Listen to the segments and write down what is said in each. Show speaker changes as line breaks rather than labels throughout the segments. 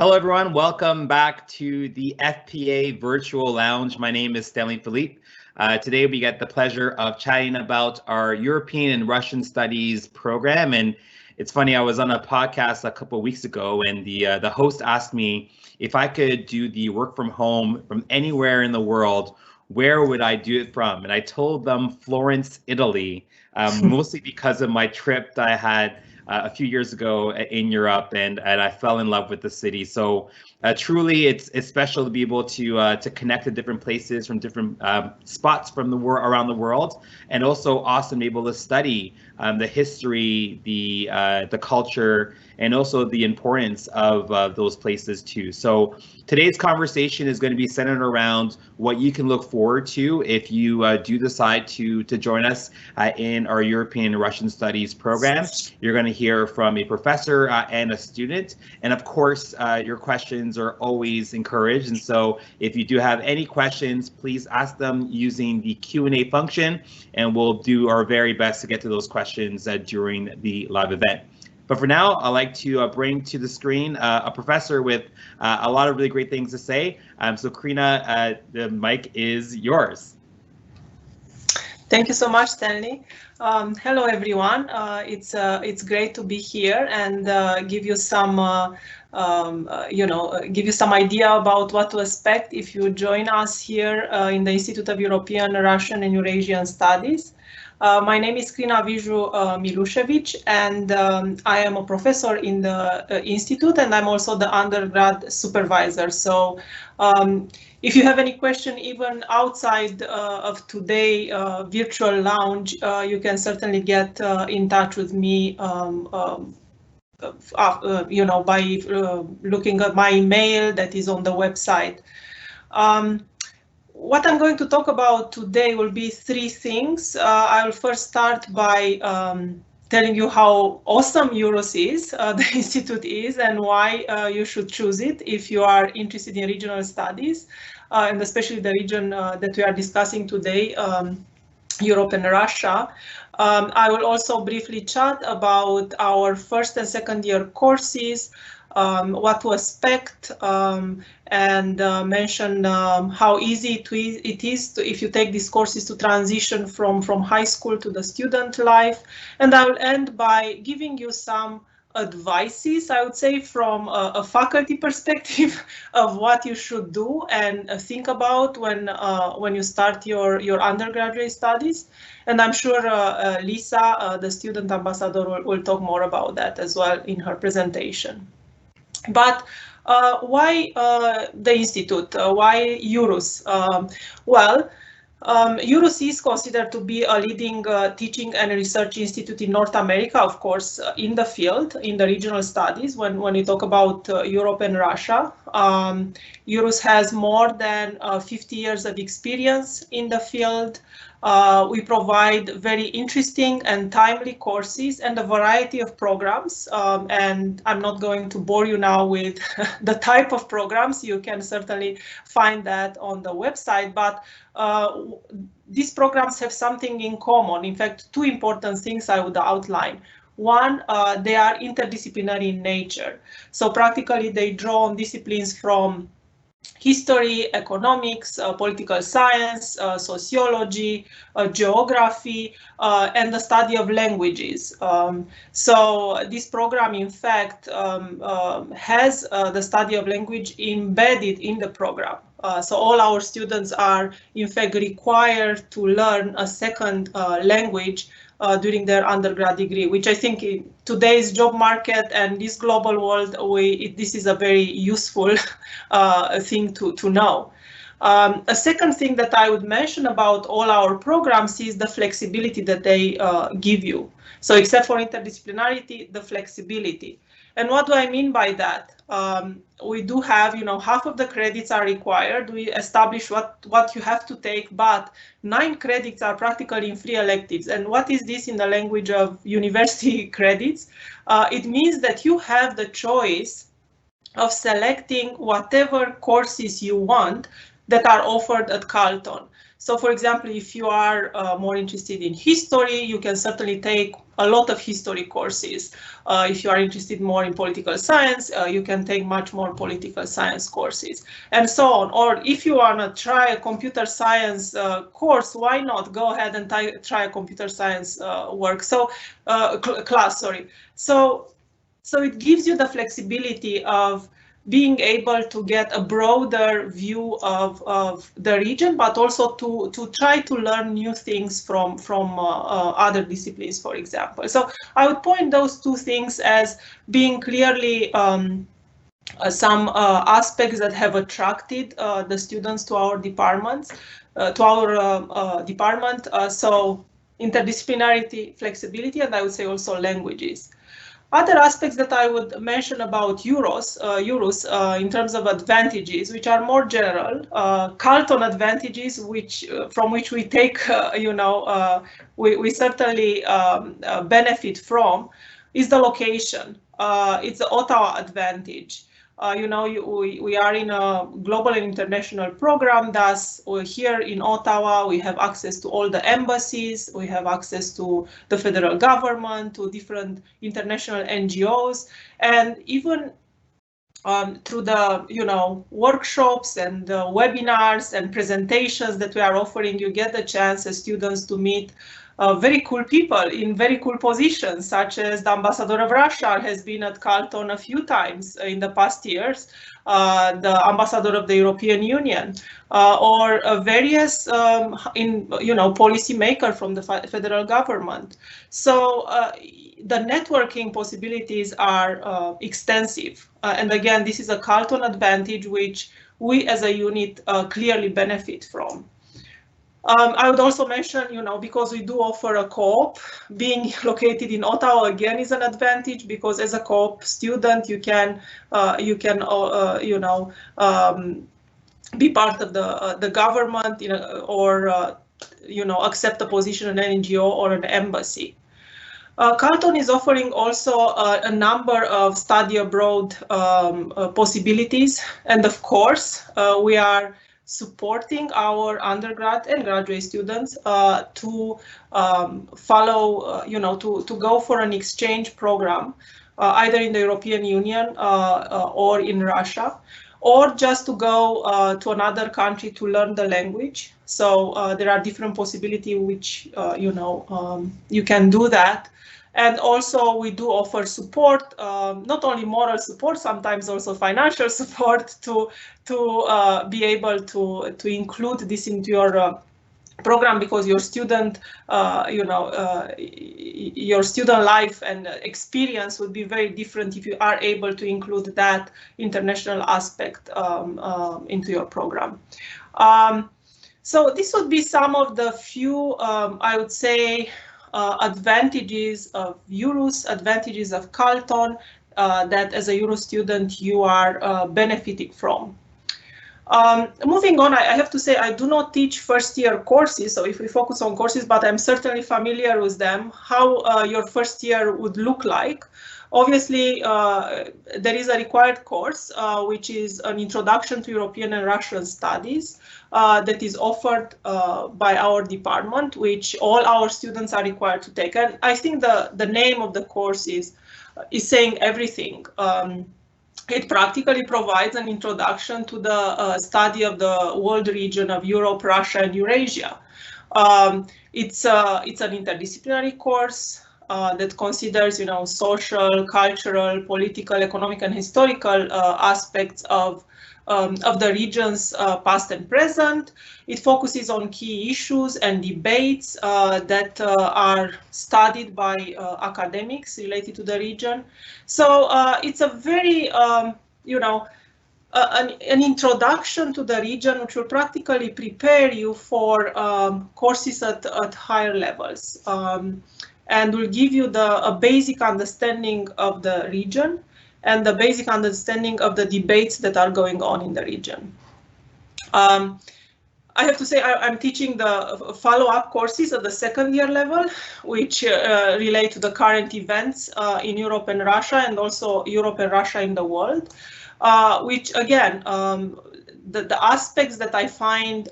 Hello, everyone. Welcome back to the FPA Virtual Lounge. My name is Stanley Philippe. Today, we get the pleasure of chatting about our European and Russian Studies program. And it's funny, I was on a podcast a couple of weeks ago, and the host asked me if I could do the work from home from anywhere in the world, where would I do it from? And I told them Florence, Italy, mostly because of my trip that I had a few years ago in Europe, and I fell in love with the city. So truly, it's special to be able to connect to different places from different spots from around the world, and also awesome to be able to study the history, the culture, and also the importance of those places too. So today's conversation is going to be centered around what you can look forward to if you do decide to join us in our European and Russian Studies program. You're going to hear from a professor and a student, and of course, your questions are always encouraged. And so if you do have any questions, please ask them using the Q&A function, and we'll do our very best to get to those questions during the live event. But for now, I'd like to bring to the screen a professor with a lot of really great things to say. So Karina, the mic is yours.
Thank you so much, Stanley. Hello, everyone. It's great to be here and give you some, give you some idea about what to expect if you join us here in the Institute of European, Russian, and Eurasian Studies. My name is Krina Viju Milushevich, and I am a professor in the Institute, and I'm also the undergrad supervisor. So if you have any question, even outside of today virtual lounge, you can certainly get in touch with me by looking at my email that is on the website. What I'm going to talk about today will be three things. I will first start by telling you how awesome EUROS is, the institute is, and why you should choose it if you are interested in regional studies, and especially the region that we are discussing today, Europe and Russia. I will also briefly chat about our first and second year courses, what to expect, and mention how easy it is to, if you take these courses, to transition from high school to the student life. And I will end by giving you some advices, I would say, from a faculty perspective of what you should do and think about when you start your undergraduate studies. And I'm sure Lisa, the student ambassador, will talk more about that as well in her presentation. But why the Institute? Why EUROS? EUROS is considered to be a leading teaching and research institute in North America, of course, in the field, in the regional studies. When we talk about Europe and Russia, EUROS has more than 50 years of experience in the field. We provide very interesting and timely courses and a variety of programs. And I'm not going to bore you now with the type of programs. You can certainly find that on the website. But these programs have something in common. In fact, two important things I would outline. One, they are interdisciplinary in nature. So practically, they draw on disciplines from history, economics, political science, sociology, geography, and the study of languages. So this program, in fact, has the study of language embedded in the program. So all our students are, in fact, required to learn a second language during their undergrad degree, which I think in today's job market and this global world, this is a very useful thing to know. A second thing that I would mention about all our programs is the flexibility that they give you. So except for interdisciplinarity, the flexibility. And what do I mean by that? We do have, half of the credits are required. We establish what you have to take, but 9 credits are practically in free electives. And what is this in the language of university credits? It means that you have the choice of selecting whatever courses you want that are offered at Carleton. So for example, if you are more interested in history, you can certainly take a lot of history courses. If you are interested more in political science, you can take much more political science courses, and so on. Or if you want to try a computer science course, why not go ahead and try a computer science class, sorry. So it gives you the flexibility of being able to get a broader view of the region, but also to try to learn new things from other disciplines, for example. So I would point those two things as being clearly some aspects that have attracted the students to our departments, department. So interdisciplinarity, flexibility, and I would say also languages. Other aspects that I would mention about Eurus in terms of advantages, which are more general, Carleton advantages, from which we take, we certainly benefit from, is the location. It's the Ottawa advantage. We are in a global and international program. Thus, here in Ottawa, we have access to all the embassies. We have access to the federal government, to different international NGOs, and even through the workshops and webinars and presentations that we are offering, you get the chance as students to meet very cool people in very cool positions, such as the ambassador of Russia has been at Carleton a few times in the past years, the ambassador of the European Union, or various policy maker from the federal government. So the networking possibilities are extensive. And again, this is a Carleton advantage, which we as a unit clearly benefit from. I would also mention, because we do offer a co-op, being located in Ottawa again is an advantage, because as a co-op student, you can be part of the government, or accept a position in an NGO or an embassy. Carleton is offering also a number of study abroad possibilities, and of course, we are supporting our undergrad and graduate students to follow, to go for an exchange program, either in the European Union or in Russia, or just to go to another country to learn the language. So there are different possibilities which, you can do that. And also we do offer support, not only moral support, sometimes also financial support to be able to include this into your program, because your student, your student life and experience would be very different if you are able to include that international aspect into your program. So this would be some of the few, I would say, advantages of Eurus, advantages of Carleton, that as a Euro student you are benefiting from. Moving on, I have to say I do not teach first year courses, so if we focus on courses, but I'm certainly familiar with them, how your first year would look like. Obviously, there is a required course, which is an introduction to European and Russian studies that is offered by our department, which all our students are required to take. And I think the name of the course is saying everything. It practically provides an introduction to the study of the world region of Europe, Russia, and Eurasia. It's an interdisciplinary course that considers, social, cultural, political, economic, and historical aspects of the region's past and present. It focuses on key issues and debates that are studied by academics related to the region. So it's a very, an introduction to the region, which will practically prepare you for courses at higher levels, and will give you a basic understanding of the region and the basic understanding of the debates that are going on in the region. I have to say I'm teaching the follow-up courses at the second year level, which relate to the current events in Europe and Russia, and also Europe and Russia in the world, which again, the aspects that I find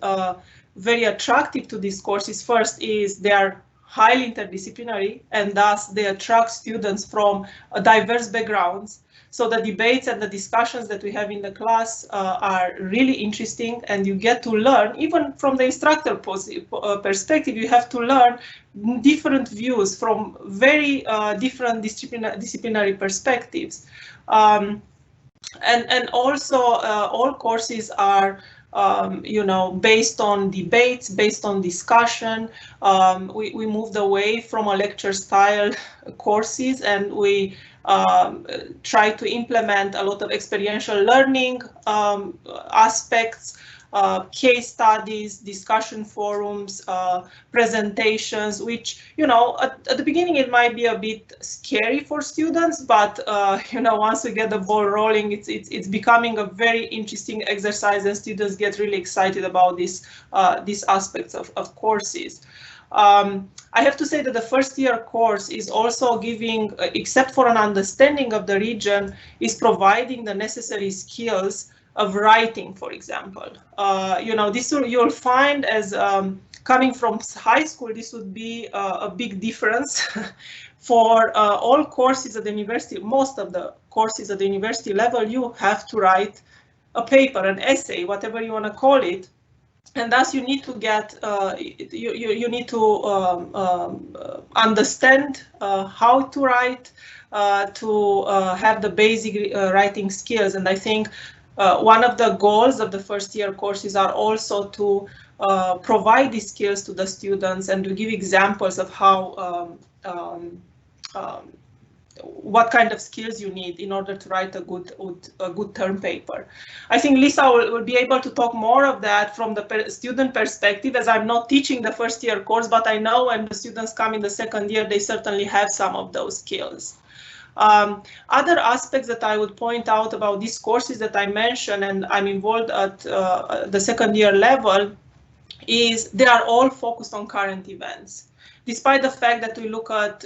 very attractive to these courses, first is they are highly interdisciplinary, and thus they attract students from diverse backgrounds. So the debates and the discussions that we have in the class are really interesting, and you get to learn, even from the instructor perspective, you have to learn different views from very different disciplinary perspectives. And also all courses are based on debates, based on discussion. We moved away from a lecture style courses, and we try to implement a lot of experiential learning aspects, case studies, discussion forums, presentations, which, at the beginning it might be a bit scary for students, but once we get the ball rolling, it's becoming a very interesting exercise, and students get really excited about these aspects of courses. I have to say that the first year course is also giving, except for an understanding of the region, is providing the necessary skills of writing, for example. This you'll find as coming from high school, this would be a big difference for all courses at the university. Most of the courses at the university level, you have to write a paper, an essay, whatever you want to call it. And thus you need to get, you need to understand how to write, to have the basic writing skills. And I think one of the goals of the first year courses are also to provide these skills to the students and to give examples of how what kind of skills you need in order to write a good term paper. I think Lisa will be able to talk more of that from the student perspective, as I'm not teaching the first year course, but I know when the students come in the second year, they certainly have some of those skills. Other aspects that I would point out about these courses that I mentioned, and I'm involved at the second year level, is they are all focused on current events. Despite the fact that we look at,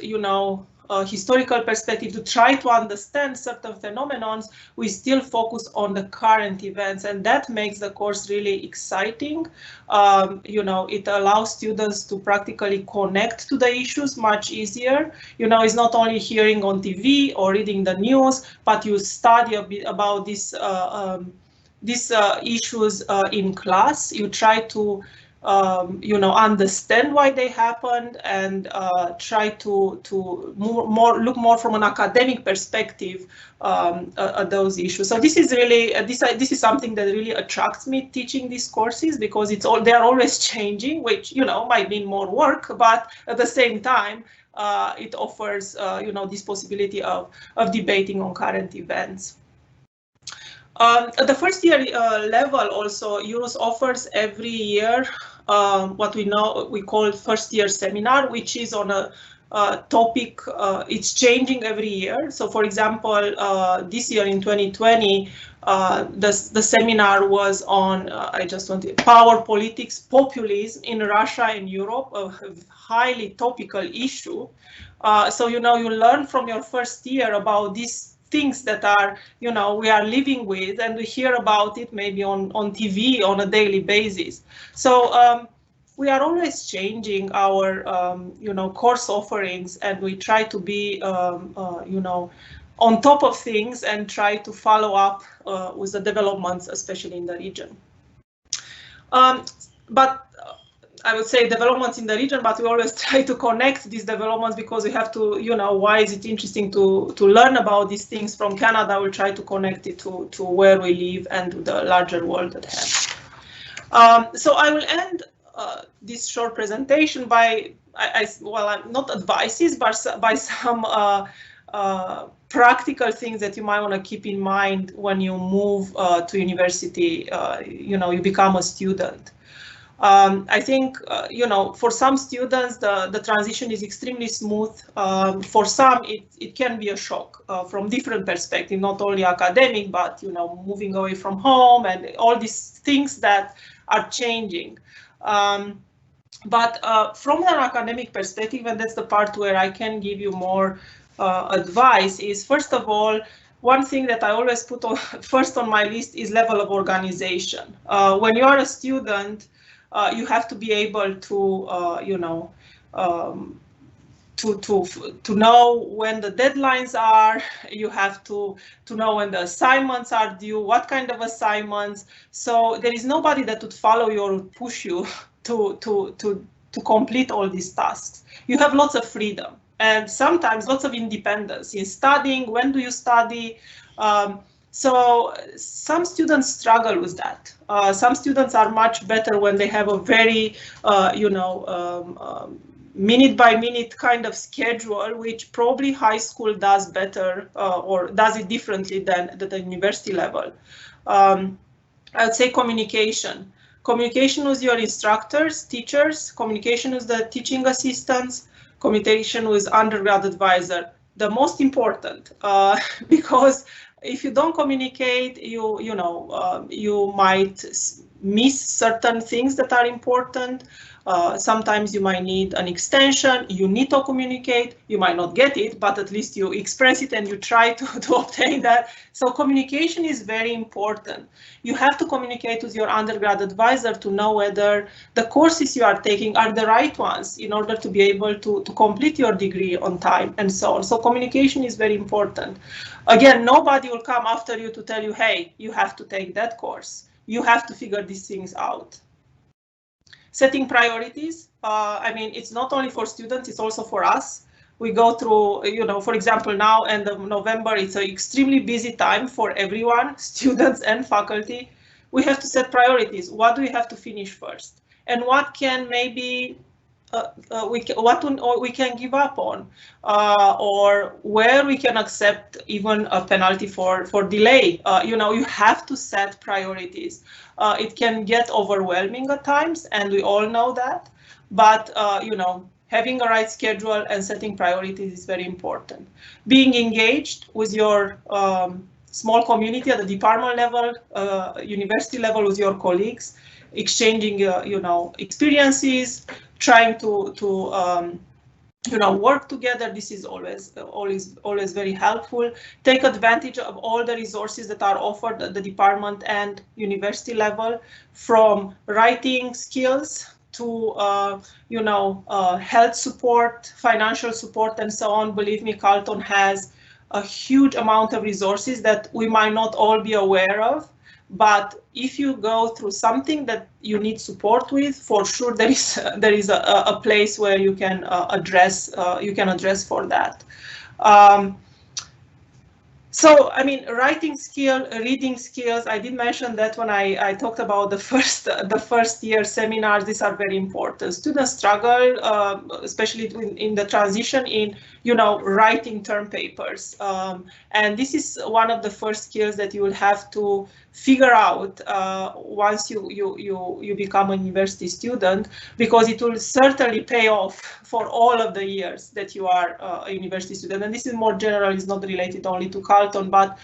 historical perspective to try to understand certain phenomena, we still focus on the current events, and that makes the course really exciting. It allows students to practically connect to the issues much easier. It's not only hearing on TV or reading the news, but you study a bit about these issues in class. You try to understand why they happened, and try to look more from an academic perspective at those issues. So this is really this is something that really attracts me teaching these courses, because they are always changing, which might mean more work, but at the same time it offers this possibility of debating on current events. At the first year level, also, URUS offers every year what we call first year seminar, which is on a topic. It's changing every year. So, for example, this year in 2020, the seminar was on power politics, populism in Russia and Europe, a highly topical issue. So you learn from your first year about these things that are, we are living with, and we hear about it maybe on TV on a daily basis. So we are always changing our, course offerings, and we try to be, on top of things and try to follow up with the developments, especially in the region. But I would say developments in the region, but we always try to connect these developments, because we have to, why is it interesting to learn about these things from Canada? We'll try to connect it to where we live and to the larger world at hand. So I will end this short presentation by, not advices, but by some practical things that you might want to keep in mind when you move to university, you become a student. I think, for some students, the transition is extremely smooth. For some, it can be a shock from different perspectives, not only academic, but, moving away from home and all these things that are changing. But from an academic perspective, and that's the part where I can give you more advice, is, first of all, one thing that I always put first on my list is level of organization. When you are a student, you have to be able to, you know, to know when the deadlines are. You have to know when the assignments are due, what kind of assignments. So there is nobody that would follow you or would push you to complete all these tasks. You have lots of freedom and sometimes lots of independence in studying. When do you study? So some students struggle with that. Some students are much better when they have a very, you know, minute by minute kind of schedule, which probably high school does better or does it differently than at the university level. I would say communication. Communication with your instructors, teachers, communication with the teaching assistants, communication with undergrad advisor. The most important, because if you don't communicate, you might miss certain things that are important. Sometimes you might need an extension, you need to communicate, you might not get it, but at least you express it and you try to obtain that. So communication is very important. You have to communicate with your undergrad advisor to know whether the courses you are taking are the right ones in order to be able to complete your degree on time and so on. So communication is very important. Again, nobody will come after you to tell you, hey, you have to take that course. You have to figure these things out. Setting priorities. I mean, it's not only for students, it's also for us. We go through, you know, for example, now end of November, it's an extremely busy time for everyone, students and faculty. We have to set priorities. What do we have to finish first? And what can maybe we can give up on, or where we can accept even a penalty for delay. You know, you have to set priorities. It can get overwhelming at times, and we all know that. But you know, having a right schedule and setting priorities is very important. Being engaged with your small community at the department level, university level, with your colleagues, exchanging you know, experiences, trying to you know, work together. This is always very helpful. Take advantage of all the resources that are offered at the department and university level, from writing skills to you know, health support, financial support, and so on. Believe me, Carleton has a huge amount of resources that we might not all be aware of. But if you go through something that you need support with, for sure there is a place where you can address for that. So, I mean, writing skill, reading skills, I did mention that when I talked about the first year seminars. These are very important. Students struggle, especially in the transition in, you know, writing term papers. And this is one of the first skills that you will have to figure out once you become a university student, because it will certainly pay off for all of the years that you are a university student. And this is more general, it's not related only to Carleton, but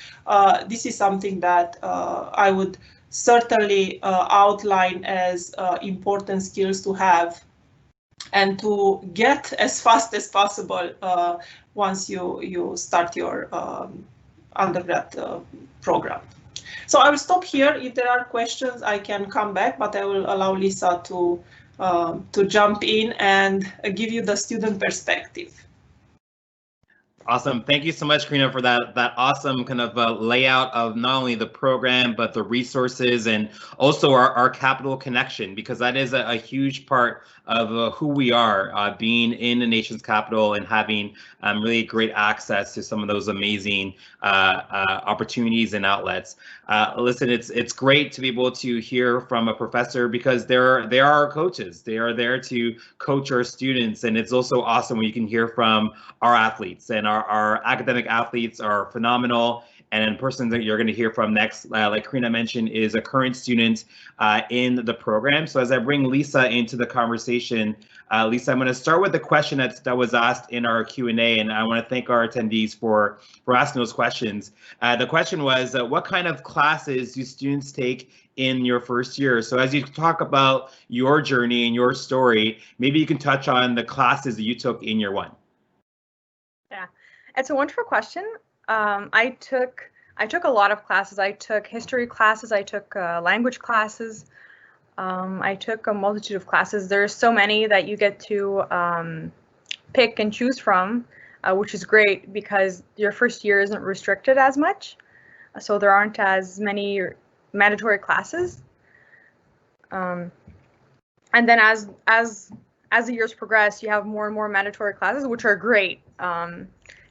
this is something that I would certainly outline as important skills to have and to get as fast as possible once you start your undergrad program. So I will stop here. If there are questions, I can come back, but I will allow Lisa to jump in and give you the student perspective.
Awesome. Thank you so much, Karina, for that awesome kind of layout of not only the program, but the resources, and also our capital connection, because that is a huge part of who we are, being in the nation's capital and having really great access to some of those amazing opportunities and outlets. Listen, it's great to be able to hear from a professor, because they are our coaches. They are there to coach our students, and it's also awesome when you can hear from our athletes, and our academic athletes are phenomenal. And the person that you're going to hear from next, like Karina mentioned, is a current student in the program. So as I bring Lisa into the conversation, Lisa, I'm going to start with the question that was asked in our Q&A, and I want to thank our attendees for asking those questions. The question was, what kind of classes do students take in your first year? So as you talk about your journey and your story, maybe you can touch on the classes that you took in year one.
Yeah, it's a wonderful question. I took a lot of classes. I took history classes. I took language classes. I took a multitude of classes. There's so many that you get to pick and choose from, which is great because your first year isn't restricted as much. So there aren't as many mandatory classes. And then as the years progress, you have more and more mandatory classes, which are great,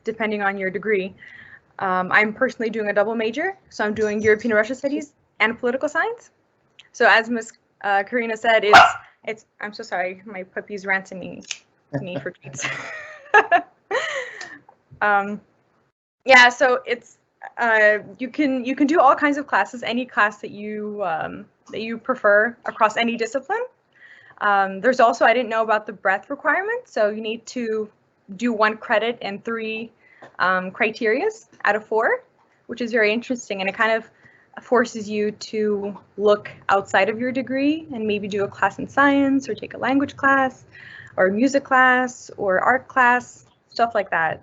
depending on your degree. I'm personally doing a double major, so I'm doing European and Russian Studies and Political Science. So as Ms. Karina said, it's. I'm so sorry, my puppy's ranting me for treats. Yeah, so it's you can do all kinds of classes, any class that you prefer across any discipline. There's also, I didn't know about the breadth requirement, so you need to do 1 credit and 3 criterias out of 4, which is very interesting, and it kind of forces you to look outside of your degree and maybe do a class in science or take a language class or a music class or art class, stuff like that.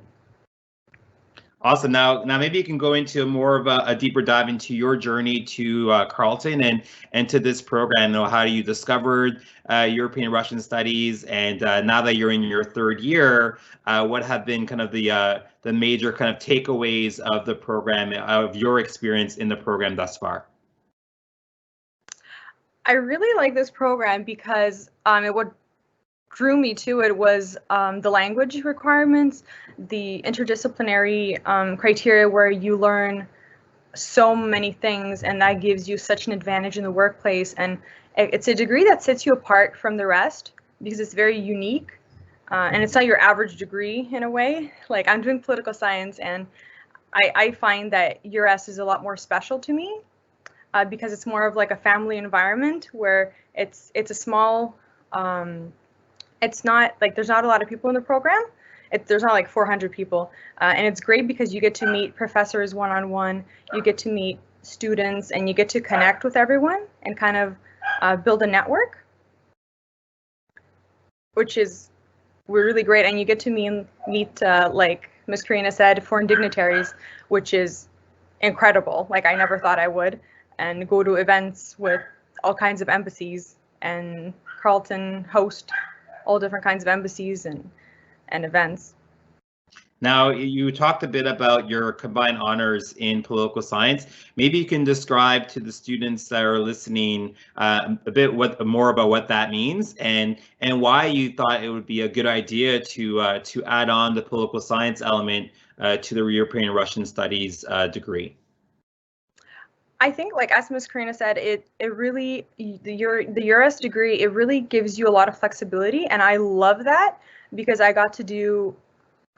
Awesome. Now maybe you can go into more of a deeper dive into your journey to Carleton and to this program. You know, how you discovered European Russian Studies, and now that you're in your 3rd year, what have been kind of the major kind of takeaways of the program, of your experience in the program thus far?
I really like this program because what drew me to it was the language requirements, the interdisciplinary criteria where you learn so many things, and that gives you such an advantage in the workplace. And it's a degree that sets you apart from the rest because it's very unique, and it's not your average degree in a way. Like, I'm doing political science, and I find that URS is a lot more special to me because it's more of like a family environment where it's a small. It's not like there's not a lot of people in the program. There's not like 400 people, and it's great because you get to meet professors one-on-one, you get to meet students, and you get to connect with everyone and kind of build a network, which is really great. And you get to meet like Ms. Karina said, foreign dignitaries, which is incredible. Like, I never thought I would, and go to events with all kinds of embassies, and Carleton host all different kinds of embassies and events.
Now, you talked a bit about your combined honors in political science. Maybe you can describe to the students that are listening a bit more about what that means and why you thought it would be a good idea to add on the political science element to the European and Russian Studies degree.
I think, like as Ms. Karina said, it really, the URS degree, it really gives you a lot of flexibility, and I love that because I got to do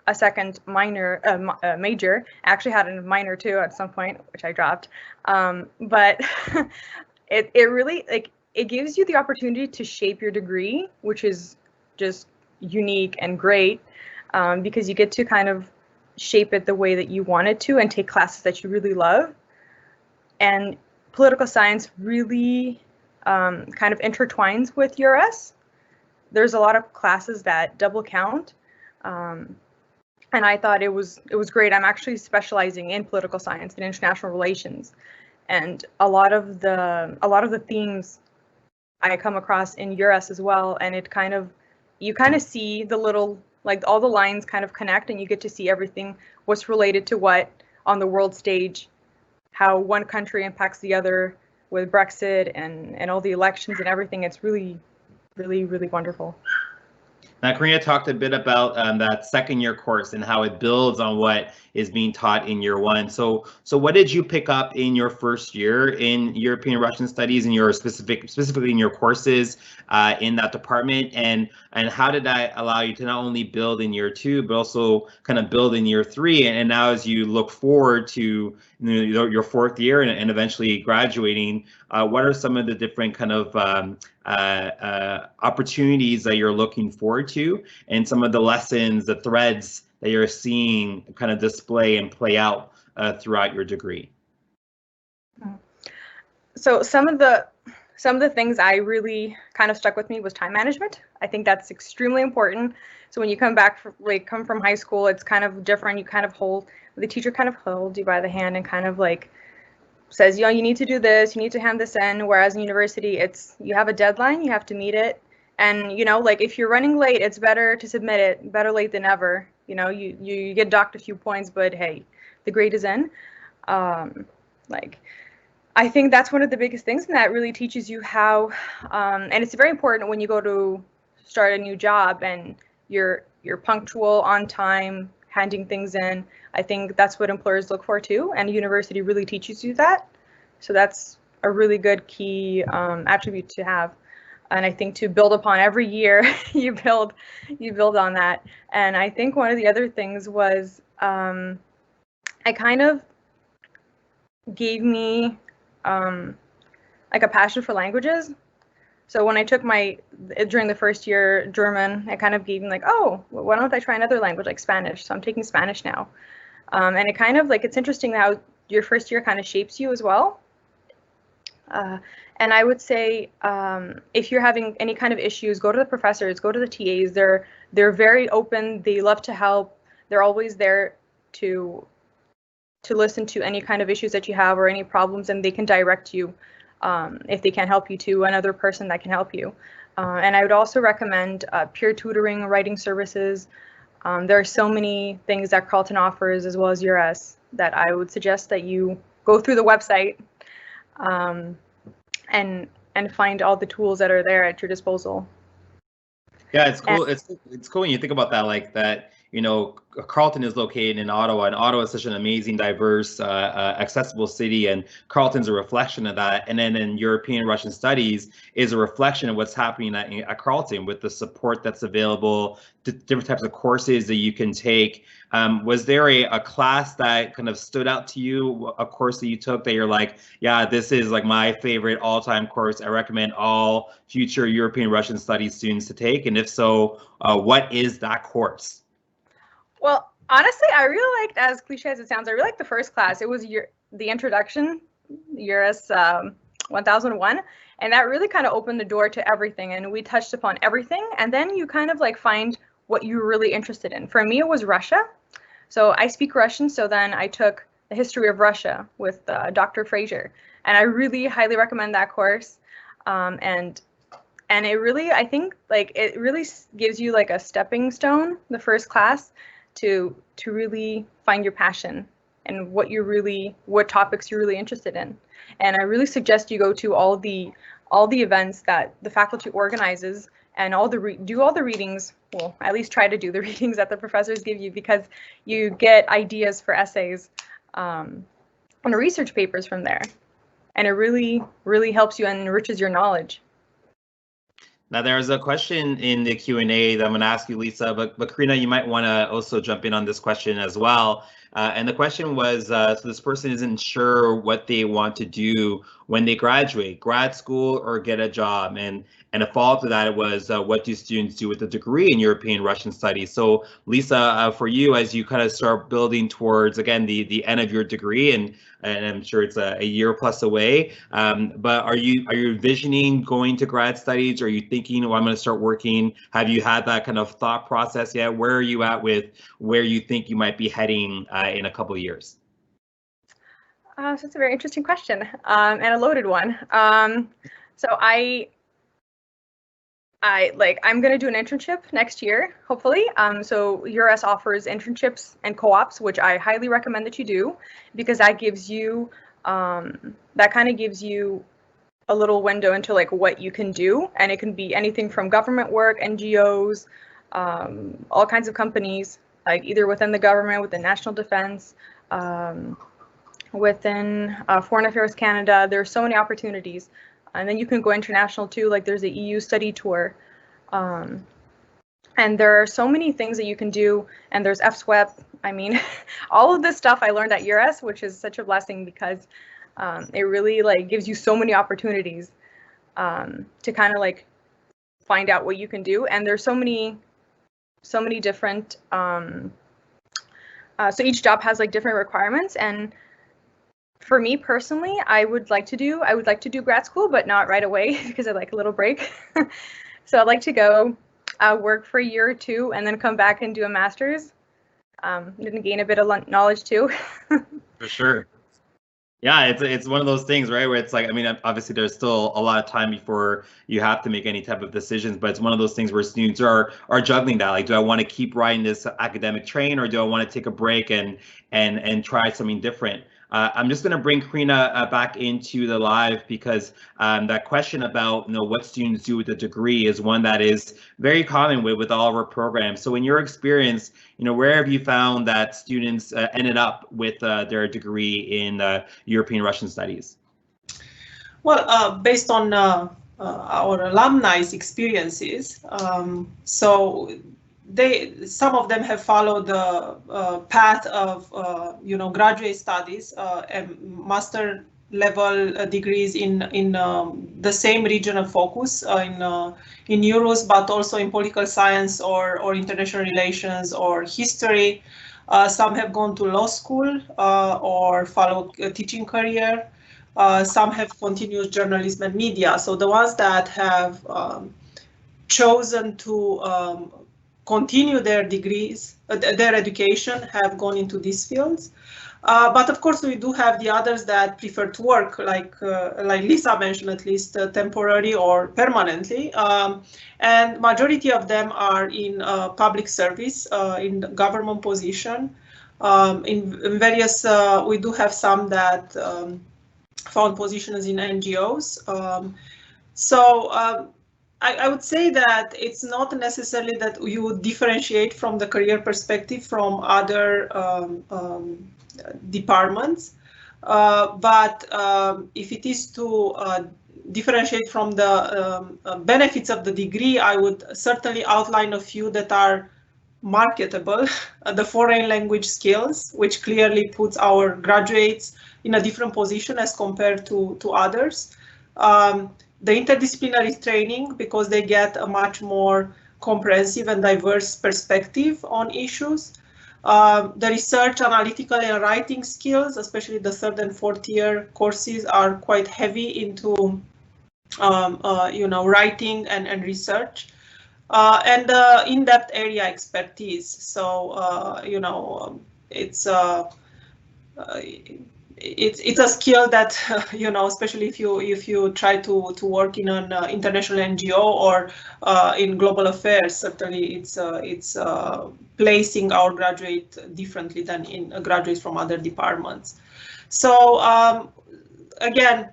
a second major. I actually had a minor too at some point, which I dropped. But it really, like, it gives you the opportunity to shape your degree, which is just unique and great because you get to kind of shape it the way that you want it to and take classes that you really love. And political science really kind of intertwines with URS. There's a lot of classes that double count, and I thought it was great. I'm actually specializing in political science and international relations, and a lot of the themes I come across in URS as well. And you kind of see the little, like, all the lines kind of connect, and you get to see everything, what's related to what on the world stage, how one country impacts the other with Brexit and all the elections and everything. It's really, really, really wonderful.
Now, Karina talked a bit about that 2nd year course and how it builds on what is being taught in year 1. So what did you pick up in your 1st year in European Russian Studies, in your specifically in your courses in that department, and how did that allow you to not only build in year 2 but also kind of build in year 3? And now, as you look forward to your 4th year and eventually graduating, what are some of the different kind of opportunities that you're looking forward to, and some of the lessons, the threads that you're seeing kind of display and play out throughout your degree?
So some of the things I really kind of stuck with me was time management. I think that's extremely important. So when you come from high school, it's kind of different. You kind of the teacher kind of holds you by the hand and kind of like says, you need to do this, you need to hand this in, whereas in university, you have a deadline, you have to meet it. And, like if you're running late, it's better to submit it, better late than never. You get docked a few points, but hey, the grade is in. I think that's one of the biggest things, and that really teaches you how, and it's very important when you go to start a new job and you're punctual, on time, handing things in. I think that's what employers look for too, and university really teaches you that. So that's a really good key attribute to have. And I think to build upon every year, you build on that. And I think one of the other things was, it kind of gave me like a passion for languages. So when I took during the first year German, it kind of gave me like, oh, why don't I try another language like Spanish? So I'm taking Spanish now. And it kind of it's interesting how your first year kind of shapes you as well. And I would say if you're having any kind of issues, go to the professors, go to the TAs. They're very open. They love to help. They're always there to listen to any kind of issues that you have or any problems, and they can direct you if they can't help you to another person that can help you. And I would also recommend peer tutoring, writing services. There are so many things that Carleton offers, as well as URS, that I would suggest that you go through the website and find all the tools that are there at your disposal.
Yeah, it's cool. It's cool when you think about that, like that. Carleton is located in Ottawa, and Ottawa is such an amazing, diverse, accessible city, and Carleton's a reflection of that. And then in European Russian Studies is a reflection of what's happening at Carleton with the support that's available, different types of courses that you can take. Was there a class that kind of stood out to you, a course that you took that you're like, yeah, this is like my favorite all-time course, I recommend all future European Russian Studies students to take? And if so, what is that course?
Well, honestly, I really liked, as cliche as it sounds, I really liked the first class. It was the introduction, URS 1001, and that really kind of opened the door to everything, and we touched upon everything, and then you kind of find what you're really interested in. For me, it was Russia. So I speak Russian, so then I took the history of Russia with Dr. Fraser, and I really highly recommend that course. And it really, I think, it really gives you a stepping stone, the first class, to really find your passion and what topics you're really interested in. And I really suggest you go to all the events that the faculty organizes, and do all the readings. Well, at least try to do the readings that the professors give you, because you get ideas for essays and research papers from there, and it really, really helps you and enriches your knowledge.
Now, there's a question in the Q&A that I'm going to ask you, Lisa, but Karina, you might want to also jump in on this question as well. And the question was, so this person isn't sure what they want to do when they graduate, grad school or get a job. And a follow-up to that was, what do students do with a degree in European Russian Studies? So Lisa, for you, as you kind of start building towards, again, the end of your degree, and I'm sure it's a year plus away, but are you envisioning going to grad studies? Or are you thinking, oh, I'm going to start working? Have you had that kind of thought process yet? Where are you at with where you think you might be heading in a couple of years?
So it's a very interesting question, and a loaded one. So I'm going to do an internship next year, hopefully. So URS offers internships and co-ops, which I highly recommend that you do, because that gives you, that kind of gives you a little window into what you can do. And it can be anything from government work, NGOs, all kinds of companies, either within the government, within national defense, within Foreign Affairs Canada. There are so many opportunities. And then you can go international too, there's a EU study tour. And there are so many things that you can do, and there's FSWEP. I mean, all of this stuff I learned at URS, which is such a blessing, because it really gives you so many opportunities to kind of find out what you can do. And there's so many different, so each job has different requirements. And for me personally, I would like to do grad school, but not right away, because I like a little break. So I'd like to go work for a year or two and then come back and do a master's, and gain a bit of knowledge too.
For sure. Yeah, it's one of those things, right, where it's like, I mean, obviously there's still a lot of time before you have to make any type of decisions, but it's one of those things where students are juggling that. Like, do I want to keep riding this academic train, or do I want to take a break and try something different? I'm just going to bring Karina back into the live, because that question about what students do with a degree is one that is very common with all of our programs. So in your experience, where have you found that students ended up with their degree in European Russian studies?
Well, based on our alumni's experiences, so some of them have followed the path of graduate studies and master level degrees in the same region of focus in Euros, but also in political science or international relations or history. Some have gone to law school or follow a teaching career. Some have continued journalism and media. So the ones that have chosen to continue their degrees, their education, have gone into these fields. But of course, we do have the others that prefer to work, like Lisa mentioned, at least temporarily or permanently. And majority of them are in public service, in government position. In various, we do have some that found positions in NGOs. I would say that it's not necessarily that you would differentiate from the career perspective from other departments, but if it is to differentiate from the benefits of the degree, I would certainly outline a few that are marketable. The foreign language skills, which clearly puts our graduates in a different position as compared to others. The interdisciplinary training, because they get a much more comprehensive and diverse perspective on issues. The research, analytical and writing skills, especially the third and fourth year courses, are quite heavy into writing and research. And the in-depth area expertise. So it's a skill that especially if you try to work in an international NGO or in global affairs, certainly it's placing our graduate differently than in graduates from other departments. So again,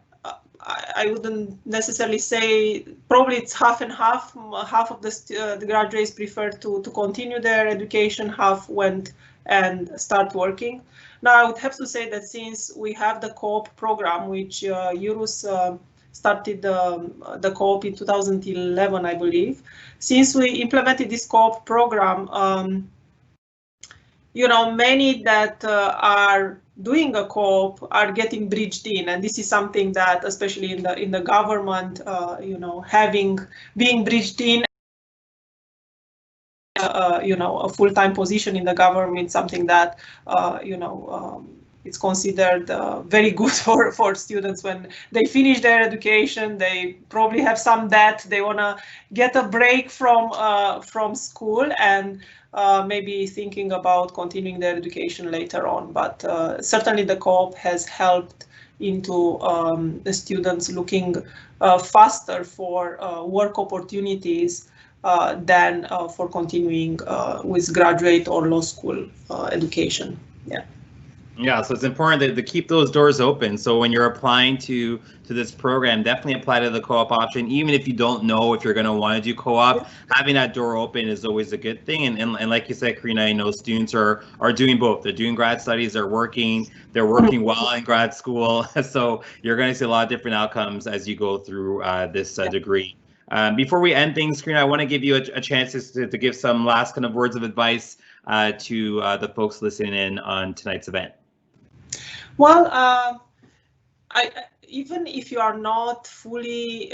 I wouldn't necessarily say, probably it's half and half. Half of the graduates prefer to continue their education, half went and start working. Now, I would have to say that since we have the Co-op program, which Eurus started the Co-op in 2011, I believe. Since we implemented this Co-op program, many that are doing a co-op are getting bridged in, and this is something that, especially in the government, being bridged in, a full-time position in the government, something that it's considered very good for students when they finish their education. They probably have some debt. They want to get a break from school and maybe thinking about continuing their education later on. But certainly the co-op has helped into the students looking faster for work opportunities than for continuing with graduate or law school education. Yeah.
Yeah, so it's important to keep those doors open. So when you're applying to this program, definitely apply to the co-op option. Even if you don't know if you're going to want to do co-op, having that door open is always a good thing. And like you said, Karina, I know students are doing both. They're doing grad studies, they're working while in grad school. So you're going to see a lot of different outcomes as you go through this degree. Before we end things, Karina, I want to give you a chance to give some last kind of words of advice to the folks listening in on tonight's event.
Well, even if you are not fully,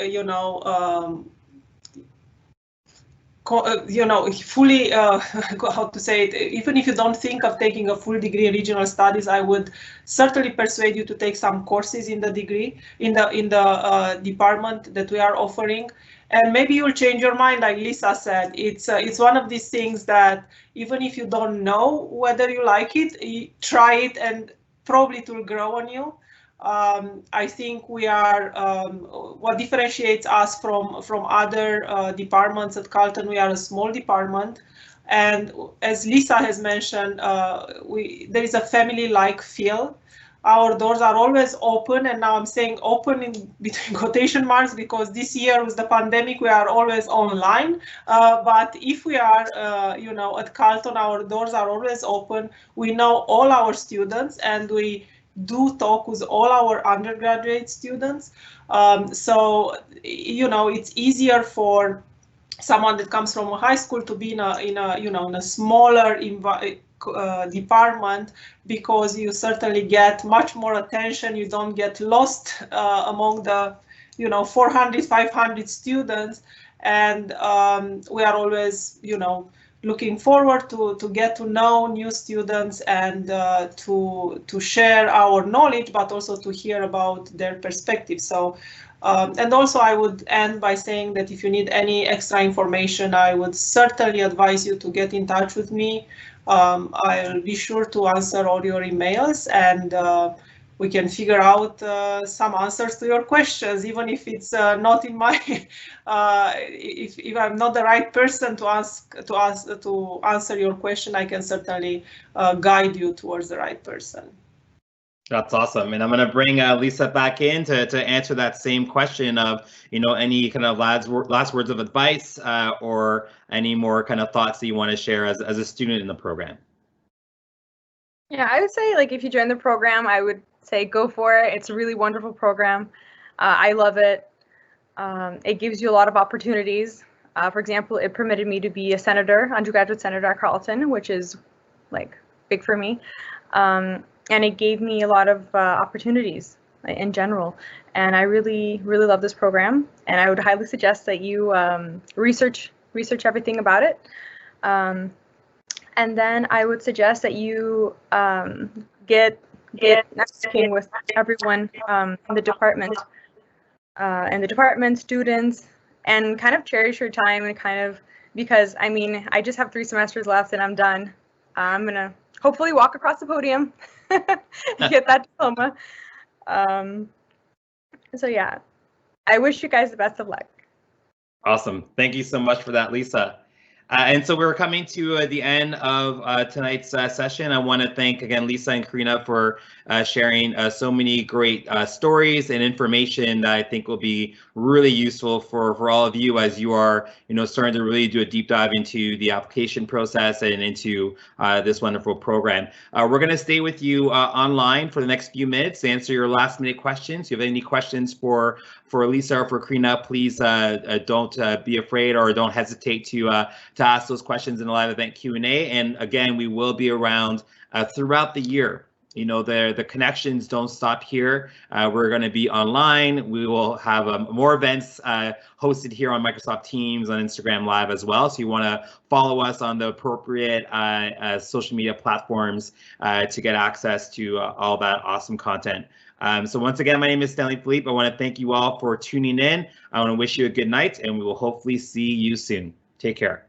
fully, how to say it, even if you don't think of taking a full degree in regional studies, I would certainly persuade you to take some courses in the degree, in the department that we are offering. And maybe you'll change your mind, like Lisa said. It's one of these things that even if you don't know whether you like it, you try it and probably it will grow on you. I think we are, what differentiates us from other departments at Carleton, we are a small department. And as Lisa has mentioned, there is a family-like feel. Our doors are always open, and now I'm saying open in between quotation marks because this year with the pandemic we are always online. But if we are, at Carleton, our doors are always open. We know all our students, and we do talk with all our undergraduate students. So it's easier for someone that comes from a high school to be in a smaller department, because you certainly get much more attention. You don't get lost among the 400, 500 students, and we are always looking forward to get to know new students and to share our knowledge, but also to hear about their perspective. So and also I would end by saying that if you need any extra information, I would certainly advise you to get in touch with me. I'll be sure to answer all your emails, and we can figure out some answers to your questions, even if it's not in my, if I'm not the right person to answer your question, I can certainly guide you towards the right person.
That's awesome. And I'm going to bring Lisa back in to answer that same question of, any kind of last words of advice or any more kind of thoughts that you want to share as a student in the program.
Yeah, I would say, like, if you join the program, I would say go for it. It's a really wonderful program. I love it. It gives you a lot of opportunities. For example, it permitted me to be a senator, undergraduate senator at Carleton, which is like big for me. And it gave me a lot of opportunities in general. And I really, really love this program. And I would highly suggest that you research everything about it. And then I would suggest that you get networking with everyone in the department, students, and kind of cherish your time, and kind of, because I mean, I just have 3 semesters left and I'm done. I'm gonna hopefully walk across the podium and get that diploma. So yeah, I wish you guys the best of luck.
Awesome. Thank you so much for that, Lisa. And so we're coming to the end of tonight's session. I want to thank again Lisa and Karina for sharing so many great stories and information that I think will be really useful for all of you as you are, starting to really do a deep dive into the application process and into this wonderful program. We're going to stay with you online for the next few minutes to answer your last minute questions. If you have any questions for Lisa or for Karina, please don't be afraid or don't hesitate to ask those questions in the live event Q&A. And again, we will be around throughout the year. The connections don't stop here. We're going to be online. We will have more events hosted here on Microsoft Teams, on Instagram Live as well. So you want to follow us on the appropriate social media platforms to get access to all that awesome content. So once again, my name is Stanley Philippe. I want to thank you all for tuning in. I want to wish you a good night, and we will hopefully see you soon. Take care.